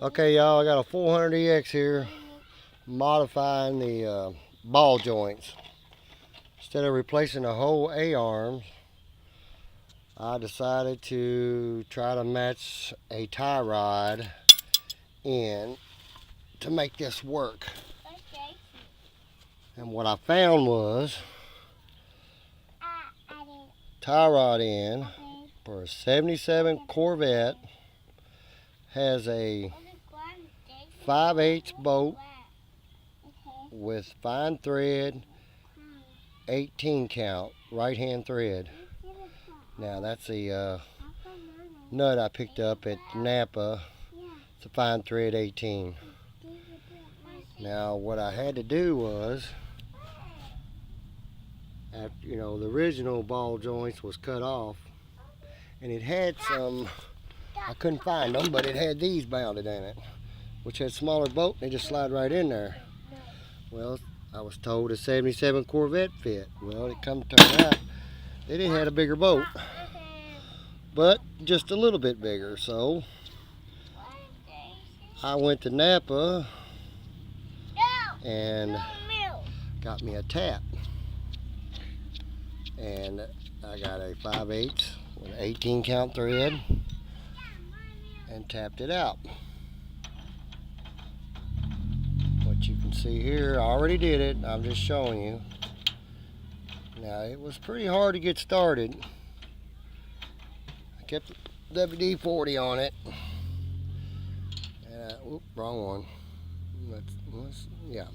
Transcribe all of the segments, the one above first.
Okay, y'all, I got a 400EX here, modifying the ball joints. Instead of replacing the whole A-arms, I decided to try to match a tie rod in to make this work. And what I found was tie rod end for a 77 Corvette has a 5/8 bolt with fine thread, 18 count, right hand thread. Now that's a nut I picked up at Napa. It's a fine thread 18. Now what I had to do was, after, the original ball joints was cut off, and it had some, I couldn't find them, but it had these mounted in it, which had smaller bolt, and they just slide right in there. Well, I was told a 77 Corvette fit. Well, it come to turn out they didn't have a bigger boat, but just a little bit bigger. So I went to Napa and got me a tap, and I got a 5/8 with an 18 count thread and tapped it out. What you can see here, I already did it, I'm just showing you. Now it was pretty hard to get started. I kept WD-40 on it. Oop, wrong one. Yeah.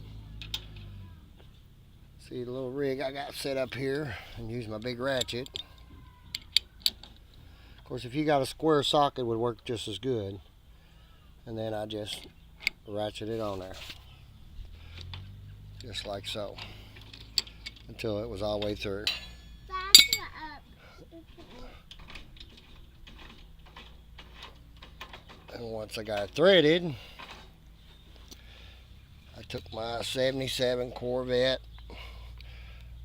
See the little rig I got set up here, and use my big ratchet. Of course, if you got a square socket, it would work just as good. And then I just ratchet it on there, just like so, until it was all the way through. And once I got it threaded, I took my 77 Corvette.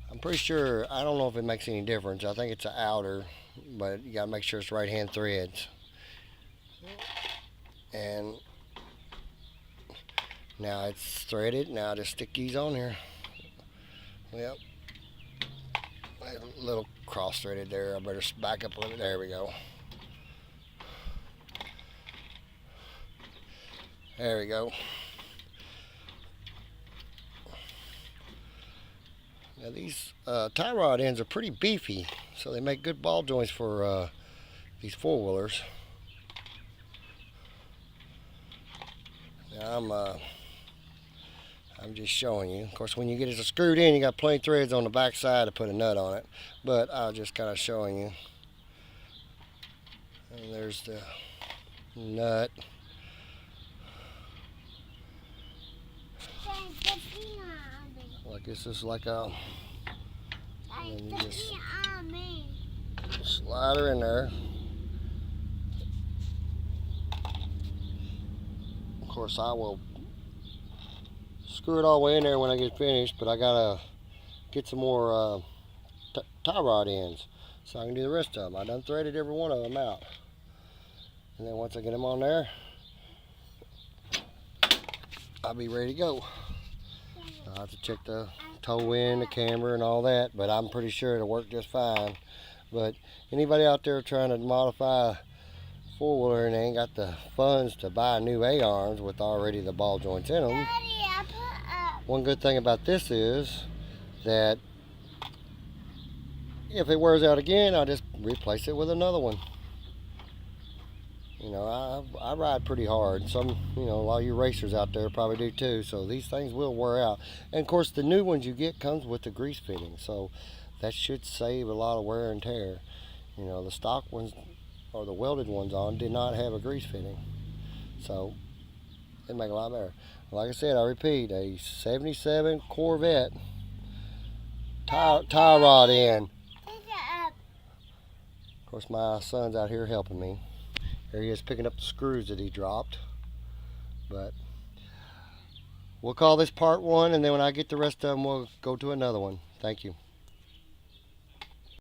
I'm pretty sure, I don't know if it makes any difference. I think it's an outer, but you gotta make sure it's right hand threads. And now it's threaded. Now I just stick these on here. Yep. A little cross threaded there. I better back up a little bit. There we go. There we go. Now these tie rod ends are pretty beefy, so they make good ball joints for these four-wheelers. Now I'm just showing you. Of course, when you get it screwed in, you got plain threads on the back side to put a nut on it. But I was just kind of showing you. And there's the nut. Like this is like a, and then you just slide her in there. Of course, I will screw it all the way in there when I get finished, but I gotta get some more tie rod ends so I can do the rest of them. I done threaded every one of them out, and then once I get them on there, I'll be ready to go. I'll have to check the toe in, the camera, and all that, but I'm pretty sure it'll work just fine. But anybody out there trying to modify a four-wheeler and they ain't got the funds to buy new A-arms with already the ball joints in them, one good thing about this is that if it wears out again, I'll just replace it with another one. I ride pretty hard. Some, a lot of you racers out there probably do too. So these things will wear out. And of course, the new ones you get comes with the grease fitting. So that should save a lot of wear and tear. The stock ones or the welded ones on did not have a grease fitting. So it'd make a lot better. Like I said, I repeat, a 77 Corvette tie rod end. Of course, my son's out here helping me. There he is picking up the screws that he dropped. But we'll call this part one, and then when I get the rest of them, we'll go to another one. Thank you.